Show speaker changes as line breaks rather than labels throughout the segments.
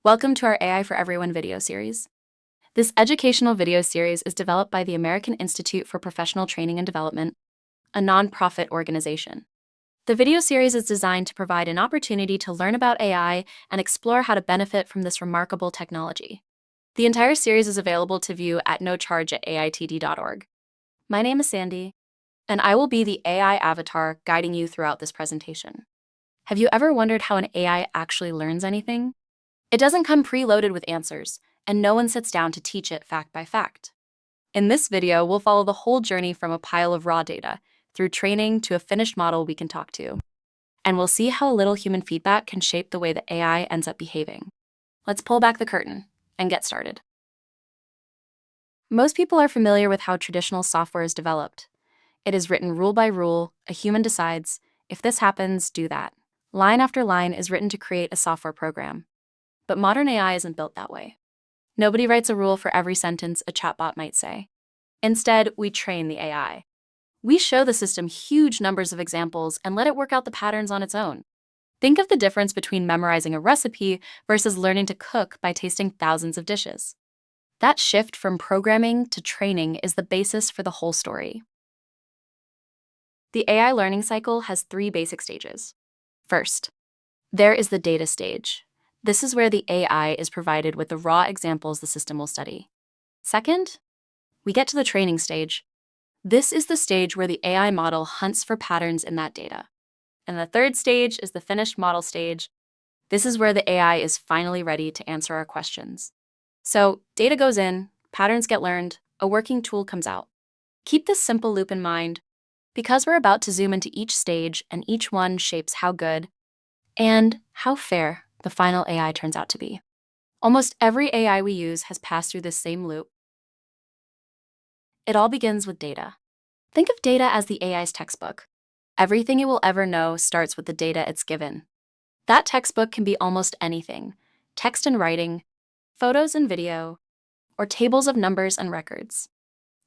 Welcome to our AI for Everyone video series. This educational video series is developed by the American Institute for Professional Training and Development, a nonprofit organization. The video series is designed to provide an opportunity to learn about AI and explore how to benefit from this remarkable technology. The entire series is available to view at no charge at AIPTD.org. My name is Sandy, and I will be the AI avatar guiding you throughout this presentation. Have you ever wondered how an AI actually learns anything? It doesn't come preloaded with answers, and no one sits down to teach it fact by fact. In this video, we'll follow the whole journey from a pile of raw data, through training to a finished model we can talk to. And we'll see how a little human feedback can shape the way the AI ends up behaving. Let's pull back the curtain and get started. Most people are familiar with how traditional software is developed. It is written rule by rule, a human decides, if this happens, do that. Line after line is written to create a software program. But modern AI isn't built that way. Nobody writes a rule for every sentence a chatbot might say. Instead, we train the AI. We show the system huge numbers of examples and let it work out the patterns on its own. Think of the difference between memorizing a recipe versus learning to cook by tasting thousands of dishes. That shift from programming to training is the basis for the whole story. The AI learning cycle has three basic stages. First, there is the data stage. This is where the AI is provided with the raw examples the system will study. Second, we get to the training stage. This is the stage where the AI model hunts for patterns in that data. And the third stage is the finished model stage. This is where the AI is finally ready to answer our questions. So data goes in, patterns get learned, a working tool comes out. Keep this simple loop in mind, because we're about to zoom into each stage and each one shapes how good and how fair the final AI turns out to be. Almost every AI we use has passed through this same loop. It all begins with data. Think of data as the AI's textbook. Everything it will ever know starts with the data it's given. That textbook can be almost anything: text and writing, photos and video, or tables of numbers and records.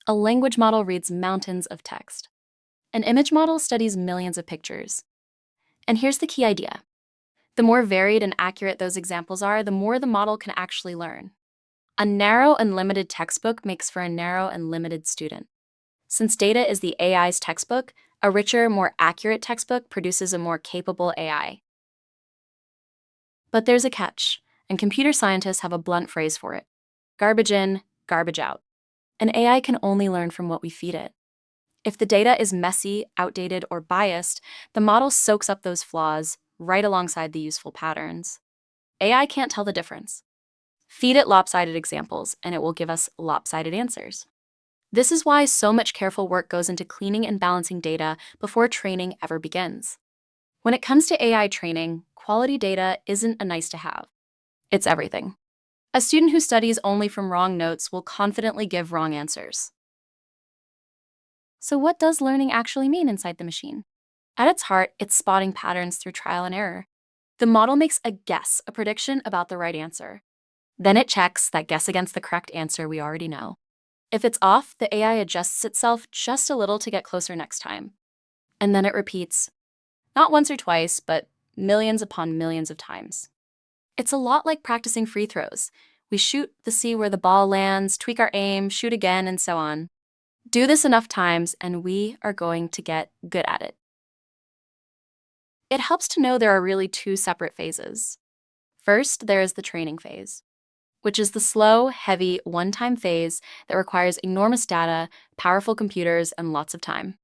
A language model reads mountains of text. An image model studies millions of pictures. And here's the key idea. The more varied and accurate those examples are, the more the model can actually learn. A narrow and limited textbook makes for a narrow and limited student. Since data is the AI's textbook, a richer, more accurate textbook produces a more capable AI. But there's a catch, and computer scientists have a blunt phrase for it: garbage in, garbage out. An AI can only learn from what we feed it. If the data is messy, outdated, or biased, the model soaks up those flaws right alongside the useful patterns. AI can't tell the difference. Feed it lopsided examples, and it will give us lopsided answers. This is why so much careful work goes into cleaning and balancing data before training ever begins. When it comes to AI training, quality data isn't a nice to have. It's everything. A student who studies only from wrong notes will confidently give wrong answers. So what does learning actually mean inside the machine? At its heart, it's spotting patterns through trial and error. The model makes a guess, a prediction about the right answer. Then it checks that guess against the correct answer we already know. If it's off, the AI adjusts itself just a little to get closer next time. And then it repeats, not once or twice, but millions upon millions of times. It's a lot like practicing free throws. We shoot to see where the ball lands, tweak our aim, shoot again, and so on. Do this enough times, and we are going to get good at it. It helps to know there are really two separate phases. First, there is the training phase, which is the slow, heavy, one-time phase that requires enormous data, powerful computers, and lots of time.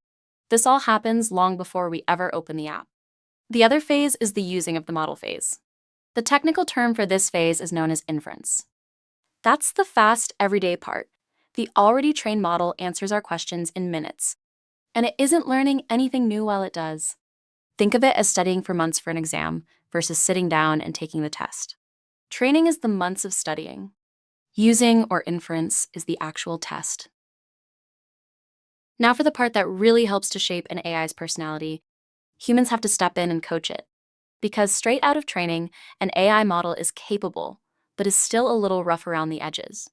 This all happens long before we ever open the app. The other phase is the using of the model phase. The technical term for this phase is known as inference. That's the fast, everyday part. The already trained model answers our questions in minutes, and it isn't learning anything new while it does. Think of it as studying for months for an exam versus sitting down and taking the test. Training is the months of studying. Using or inference is the actual test. Now for the part that really helps to shape an AI's personality. Humans have to step in and coach it. Because straight out of training, an AI model is capable, but is still a little rough around the edges.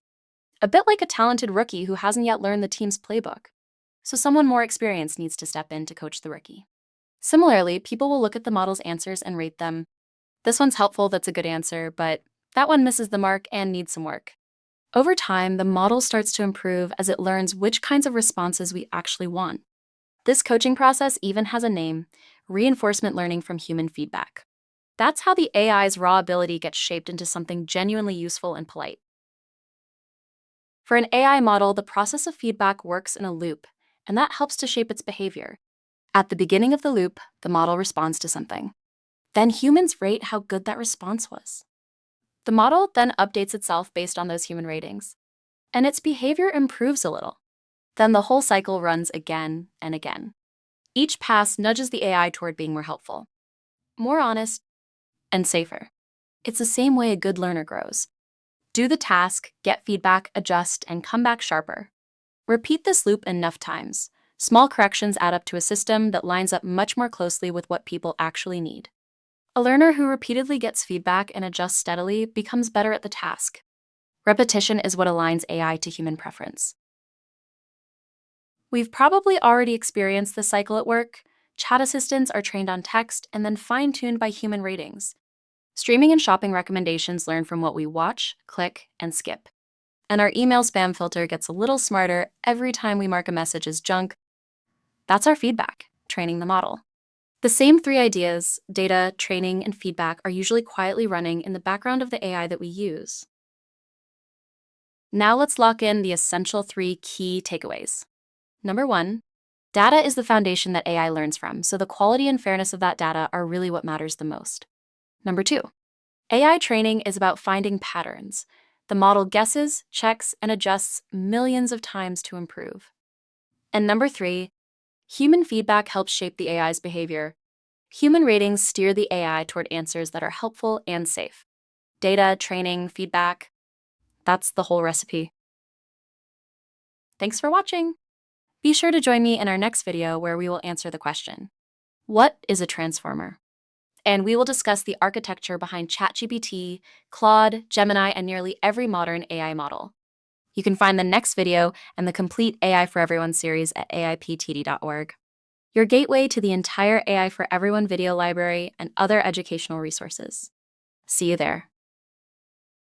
A bit like a talented rookie who hasn't yet learned the team's playbook. So someone more experienced needs to step in to coach the rookie. Similarly, people will look at the model's answers and rate them. This one's helpful, that's a good answer, but That one misses the mark and needs some work. Over time, the model starts to improve as it learns which kinds of responses we actually want. This coaching process even has a name: reinforcement learning from human feedback. That's how the AI's raw ability gets shaped into something genuinely useful and polite. For an AI model, the process of feedback works in a loop, and that helps to shape its behavior. At the beginning of the loop, the model responds to something. Then humans rate how good that response was. The model then updates itself based on those human ratings, and its behavior improves a little. Then the whole cycle runs again and again. Each pass nudges the AI toward being more helpful, more honest, and safer. It's the same way a good learner grows. Do the task, get feedback, adjust, and come back sharper. Repeat this loop enough times. Small corrections add up to a system that lines up much more closely with what people actually need. A learner who repeatedly gets feedback and adjusts steadily becomes better at the task. Repetition is what aligns AI to human preference. We've probably already experienced this cycle at work. Chat assistants are trained on text and then fine-tuned by human ratings. Streaming and shopping recommendations learn from what we watch, click, and skip. And our email spam filter gets a little smarter every time we mark a message as junk. That's our feedback, training the model. The same three ideas, data, training, and feedback, are usually quietly running in the background of the AI that we use. Now let's lock in the essential 3 key takeaways. Number 1, data is the foundation that AI learns from, so the quality and fairness of that data are really what matters the most. Number 2, AI training is about finding patterns. The model guesses, checks, and adjusts millions of times to improve. And number 3, human feedback helps shape the AI's behavior. Human ratings steer the AI toward answers that are helpful and safe. Data, training, feedback, that's the whole recipe. Thanks for watching. Be sure to join me in our next video where we will answer the question, what is a transformer? And we will discuss the architecture behind ChatGPT, Claude, Gemini, and nearly every modern AI model. You can find the next video and the complete AI for Everyone series at AIPTD.org, your gateway to the entire AI for Everyone video library and other educational resources. See you there.